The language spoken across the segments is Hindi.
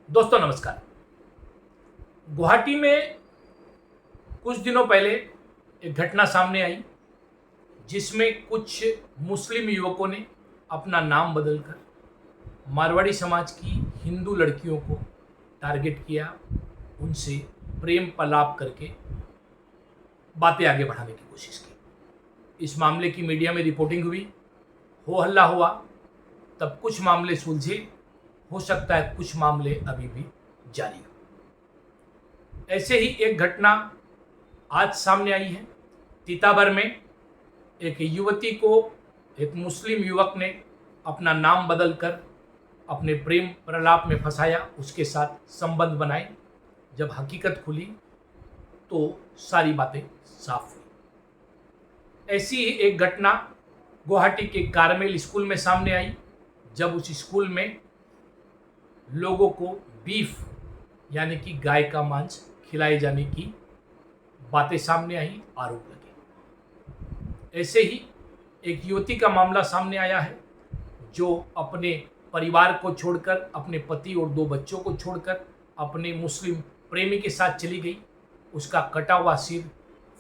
दोस्तों नमस्कार। गुवाहाटी में कुछ दिनों पहले एक घटना सामने आई जिसमें कुछ मुस्लिम युवकों ने अपना नाम बदलकर मारवाड़ी समाज की हिंदू लड़कियों को टारगेट किया, उनसे प्रेम प्रलाप करके बातें आगे बढ़ाने की कोशिश की। इस मामले की मीडिया में रिपोर्टिंग हुई, हो हल्ला हुआ, तब कुछ मामले सुलझे, हो सकता है कुछ मामले अभी भी जारी हो। ऐसे ही एक घटना आज सामने आई है। तीताबर में एक युवती को एक मुस्लिम युवक ने अपना नाम बदलकर अपने प्रेम प्रलाप में फंसाया, उसके साथ संबंध बनाए। जब हकीकत खुली तो सारी बातें साफ हुई। ऐसी ही एक घटना गुवाहाटी के कारमेल स्कूल में सामने आई, जब उस स्कूल में लोगों को बीफ यानी कि गाय का मांस खिलाए जाने की बातें सामने आई, आरोप लगे। ऐसे ही एक युवती का मामला सामने आया है जो अपने परिवार को छोड़कर, अपने पति और 2 बच्चों को छोड़कर अपने मुस्लिम प्रेमी के साथ चली गई। उसका कटा हुआ सिर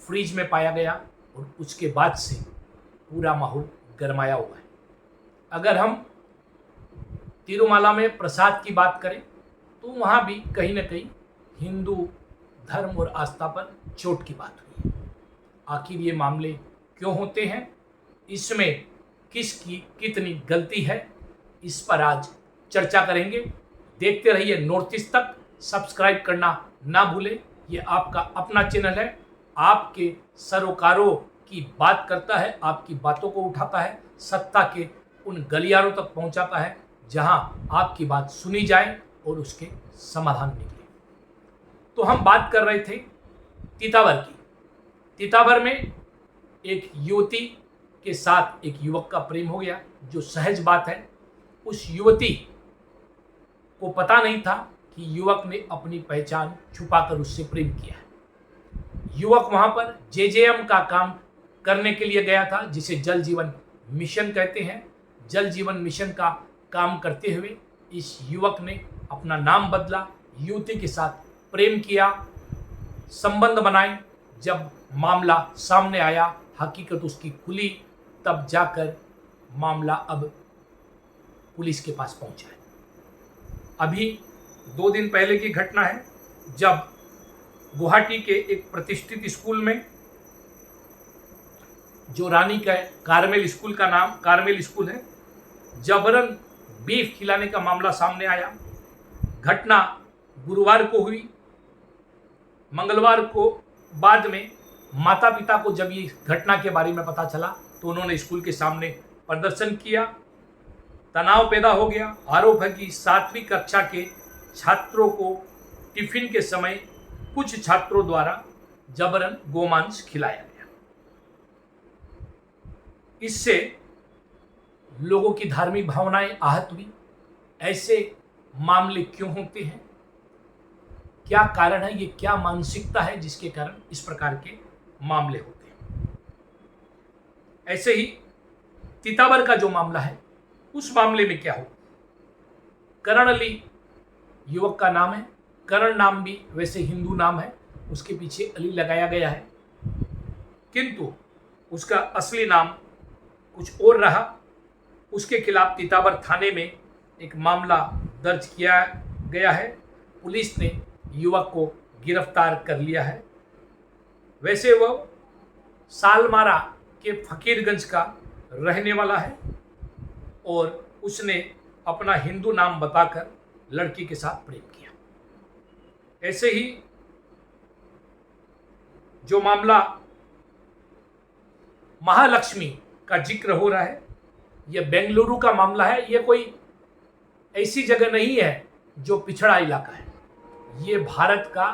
फ्रिज में पाया गया और उसके बाद से पूरा माहौल गरमाया हुआ है। अगर हम तिरुमाला में प्रसाद की बात करें तो वहाँ भी कहीं ना कहीं हिंदू धर्म और आस्था पर चोट की बात हुई है। आखिर ये मामले क्यों होते हैं, इसमें किसकी कितनी गलती है, इस पर आज चर्चा करेंगे। देखते रहिए नॉर्थ ईस्ट तक। सब्सक्राइब करना ना भूलें। ये आपका अपना चैनल है, आपके सरोकारों की बात करता है, आपकी बातों को उठाता है, सत्ता के उन गलियारों तक पहुंचाता है जहां आपकी बात सुनी जाए और उसके समाधान निकले। तो हम बात कर रहे थे तीताबर की। तीताबर में एक युवती के साथ एक युवक का प्रेम हो गया, जो सहज बात है। उस युवती को पता नहीं था कि युवक ने अपनी पहचान छुपाकर उससे प्रेम किया है। युवक वहां पर जेजेएम का काम करने के लिए गया था, जिसे जल जीवन मिशन कहते हैं। जल जीवन मिशन का काम करते हुए इस युवक ने अपना नाम बदला, युवती के साथ प्रेम किया, संबंध बनाए। जब मामला सामने आया, हकीकत उसकी खुली, तब जाकर मामला अब पुलिस के पास पहुंचा है। अभी 2 दिन पहले की घटना है, जब गुवाहाटी के एक प्रतिष्ठित स्कूल में, जो रानी का कारमेल स्कूल का नाम कारमेल स्कूल है, जबरन बीफ खिलाने का मामला सामने आया। घटना गुरुवार को हुई। मंगलवार को बाद में माता पिता को जब ये घटना के बारे में पता चला तो उन्होंने स्कूल के सामने प्रदर्शन किया। तनाव पैदा हो गया। आरोप है कि 7वीं कक्षा के छात्रों को टिफिन के समय कुछ छात्रों द्वारा जबरन गोमांस खिलाया गया। इससे लोगों की धार्मिक भावनाएं आहत हुई। ऐसे मामले क्यों होते हैं, क्या कारण है, ये क्या मानसिकता है जिसके कारण इस प्रकार के मामले होते हैं। ऐसे ही तीताबर का जो मामला है, उस मामले में क्या हो, करण अली युवक का नाम है। करण नाम भी वैसे हिंदू नाम है, उसके पीछे अली लगाया गया है, किंतु उसका असली नाम कुछ और रहा। उसके खिलाफ तीताबर थाने में एक मामला दर्ज किया गया है। पुलिस ने युवक को गिरफ्तार कर लिया है। वैसे वह सालमारा के फकीरगंज का रहने वाला है और उसने अपना हिंदू नाम बताकर लड़की के साथ प्रेम किया। ऐसे ही जो मामला महालक्ष्मी का जिक्र हो रहा है, यह बेंगलुरु का मामला है। यह कोई ऐसी जगह नहीं है जो पिछड़ा इलाका है, ये भारत का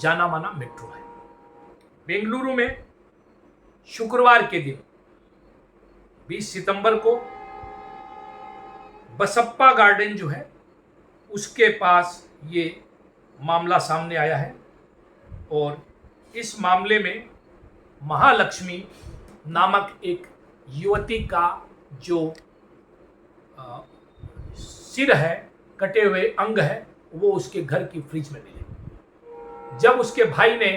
जाना माना मेट्रो है। बेंगलुरु में शुक्रवार के दिन 20 सितंबर को बसप्पा गार्डन जो है उसके पास ये मामला सामने आया है और इस मामले में महालक्ष्मी नामक एक युवती का जो सिर है, कटे हुए अंग है, वो उसके घर की फ्रिज में मिले। जब उसके भाई ने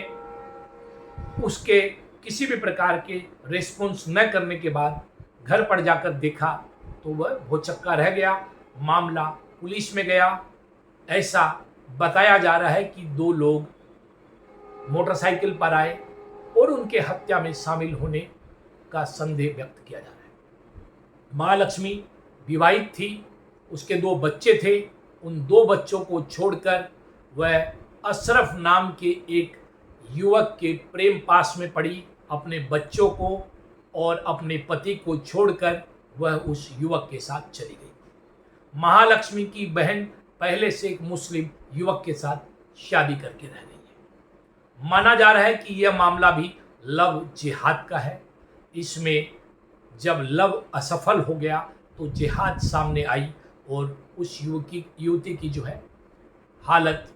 उसके किसी भी प्रकार के रिस्पॉन्स न करने के बाद घर पर जाकर देखा तो वह भौचक्का रह गया। मामला पुलिस में गया। ऐसा बताया जा रहा है कि 2 लोग मोटरसाइकिल पर आए और उनके हत्या में शामिल होने का संदेह व्यक्त किया जा रहा है। महालक्ष्मी विवाहित थी, उसके 2 बच्चे थे। उन 2 बच्चों को छोड़कर वह अशरफ नाम के एक युवक के प्रेम पास में पड़ी। अपने बच्चों को और अपने पति को छोड़कर वह उस युवक के साथ चली गई। महालक्ष्मी की बहन पहले से एक मुस्लिम युवक के साथ शादी करके रह रही है। माना जा रहा है कि यह मामला भी लव जिहाद का है। इसमें जब लव असफल हो गया तो जिहाद सामने आई और उस युवती की जो है हालत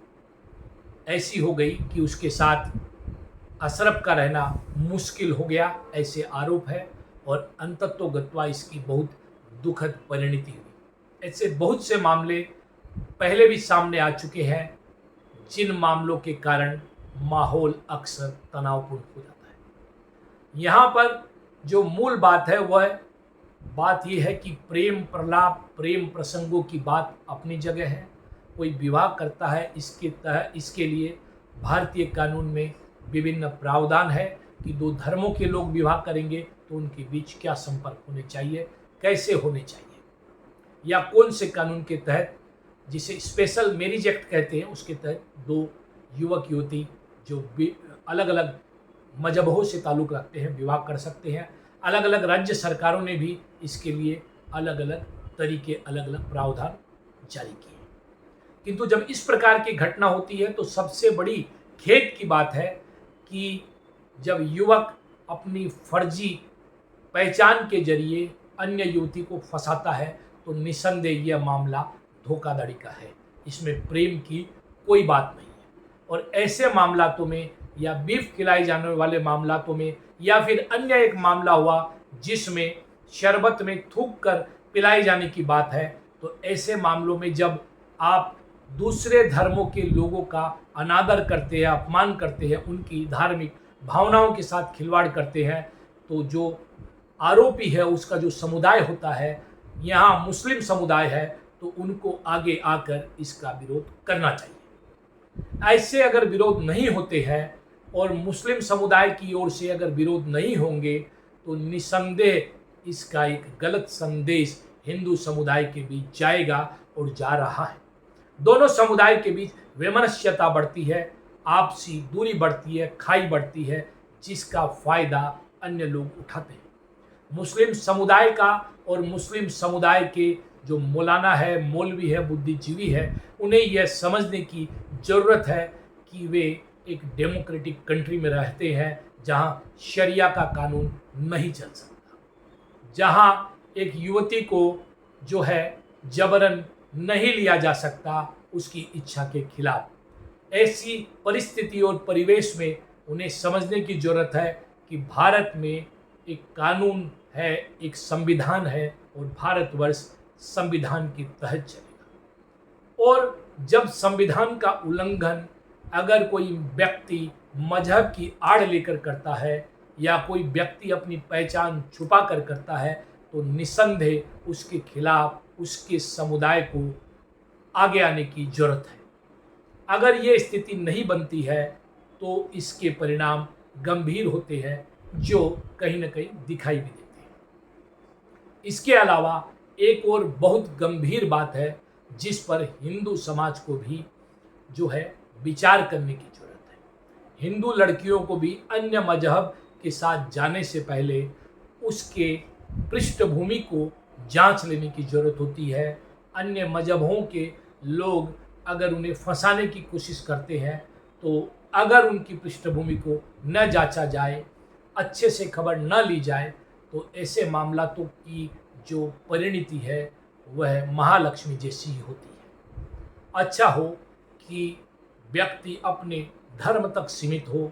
ऐसी हो गई कि उसके साथ अशरफ का रहना मुश्किल हो गया, ऐसे आरोप है। और अंततोगत्वा इसकी बहुत दुखद परिणति हुई। ऐसे बहुत से मामले पहले भी सामने आ चुके हैं, जिन मामलों के कारण माहौल अक्सर तनावपूर्ण हो जाता है। यहाँ पर जो मूल बात है वह बात यह है कि प्रेम प्रलाप, प्रेम प्रसंगों की बात अपनी जगह है। कोई विवाह करता है, इसके लिए भारतीय कानून में विभिन्न प्रावधान है कि 2 धर्मों के लोग विवाह करेंगे तो उनके बीच क्या संपर्क होने चाहिए, कैसे होने चाहिए, या कौन से कानून के तहत, जिसे स्पेशल मैरिज एक्ट कहते हैं, उसके तहत 2 युवक युवती जो अलग अलग मजहबों से ताल्लुक़ रखते हैं विवाह कर सकते हैं। अलग अलग राज्य सरकारों ने भी इसके लिए अलग अलग तरीके, अलग अलग प्रावधान जारी किए। किंतु जब इस प्रकार की घटना होती है तो सबसे बड़ी खेद की बात है कि जब युवक अपनी फर्जी पहचान के जरिए अन्य युवती को फंसाता है तो निसंदेह यह मामला धोखाधड़ी का है। इसमें प्रेम की कोई बात नहीं है। और ऐसे मामलातों में, या बीफ खिलाए जाने वाले मामलातों में, या फिर अन्य एक मामला हुआ जिसमें शरबत में थूक कर पिलाए जाने की बात है, तो ऐसे मामलों में जब आप दूसरे धर्मों के लोगों का अनादर करते हैं, अपमान करते हैं, उनकी धार्मिक भावनाओं के साथ खिलवाड़ करते हैं, तो जो आरोपी है उसका जो समुदाय होता है, यहाँ मुस्लिम समुदाय है, तो उनको आगे आकर इसका विरोध करना चाहिए। ऐसे अगर विरोध नहीं होते हैं और मुस्लिम समुदाय की ओर से अगर विरोध नहीं होंगे तो निसंदेह इसका एक गलत संदेश हिंदू समुदाय के बीच जाएगा और जा रहा है। दोनों समुदाय के बीच वैमनस्यता बढ़ती है, आपसी दूरी बढ़ती है, खाई बढ़ती है, जिसका फायदा अन्य लोग उठाते हैं। मुस्लिम समुदाय का और मुस्लिम समुदाय के जो मौलाना है, मौलवी है, बुद्धिजीवी है, उन्हें यह समझने की ज़रूरत है कि वे एक डेमोक्रेटिक कंट्री में रहते हैं जहां शरिया का कानून नहीं चल सकता, जहां एक युवती को जो है जबरन नहीं लिया जा सकता उसकी इच्छा के खिलाफ। ऐसी परिस्थिति और परिवेश में उन्हें समझने की ज़रूरत है कि भारत में एक कानून है, एक संविधान है और भारतवर्ष संविधान के तहत चलेगा। और जब संविधान का उल्लंघन अगर कोई व्यक्ति मजहब की आड़ लेकर करता है या कोई व्यक्ति अपनी पहचान छुपा कर करता है तो निसंदेह उसके खिलाफ उसके समुदाय को आगे आने की जरूरत है। अगर ये स्थिति नहीं बनती है तो इसके परिणाम गंभीर होते हैं जो कहीं ना कहीं दिखाई भी देते हैं। इसके अलावा एक और बहुत गंभीर बात है जिस पर हिंदू समाज को भी जो है विचार करने की जरूरत है। हिंदू लड़कियों को भी अन्य मजहब के साथ जाने से पहले उसके पृष्ठभूमि को जांच लेने की जरूरत होती है। अन्य मजहबों के लोग अगर उन्हें फंसाने की कोशिश करते हैं तो अगर उनकी पृष्ठभूमि को न जांचा जाए, अच्छे से खबर न ली जाए, तो ऐसे मामलों की जो परिणति है वह महालक्ष्मी जैसी ही होती है। अच्छा हो कि व्यक्ति अपने धर्म तक सीमित हो,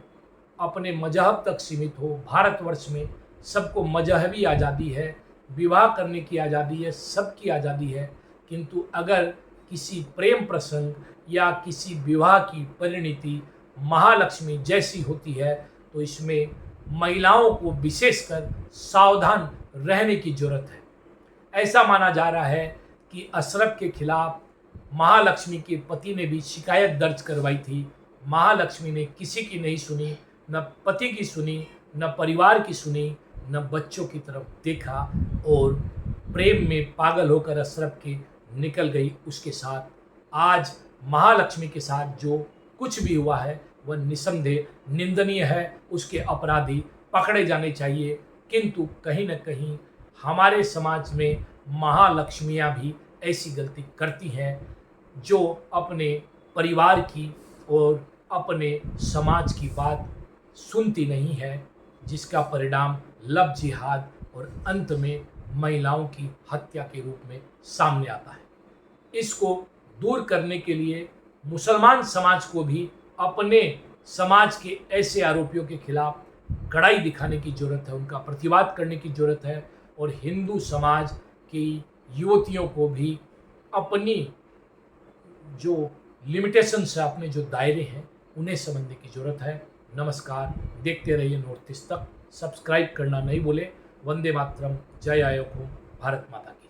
अपने मजहब तक सीमित हो। भारतवर्ष में सबको मजहबी आज़ादी है, विवाह करने की आज़ादी है, सबकी आज़ादी है, किंतु अगर किसी प्रेम प्रसंग या किसी विवाह की परिणति महालक्ष्मी जैसी होती है, तो इसमें महिलाओं को विशेषकर सावधान रहने की जरूरत है। ऐसा माना जा रहा है कि अशरफ के खिलाफ महालक्ष्मी के पति ने भी शिकायत दर्ज करवाई थी। महालक्ष्मी ने किसी की नहीं सुनी, न पति की सुनी, न परिवार की सुनी, न बच्चों की तरफ देखा और प्रेम में पागल होकर अशरफ के निकल गई उसके साथ। आज महालक्ष्मी के साथ जो कुछ भी हुआ है वह निसंदेह निंदनीय है, उसके अपराधी पकड़े जाने चाहिए। किंतु कहीं न कहीं हमारे समाज में महालक्ष्मियाँ भी ऐसी गलती करती हैं जो अपने परिवार की और अपने समाज की बात सुनती नहीं है, जिसका परिणाम लव जिहाद और अंत में महिलाओं की हत्या के रूप में सामने आता है। इसको दूर करने के लिए मुसलमान समाज को भी अपने समाज के ऐसे आरोपियों के खिलाफ कड़ाई दिखाने की जरूरत है, उनका प्रतिवाद करने की जरूरत है और हिंदू समाज की युवतियों को भी अपनी जो लिमिटेशंस है, अपने जो दायरे हैं, उन्हें समझने की जरूरत है। नमस्कार, देखते रहिए नॉर्थ ईस्ट तक। सब्सक्राइब करना नहीं भूले। वंदे मातरम, जय आयोग हो, भारत माता की।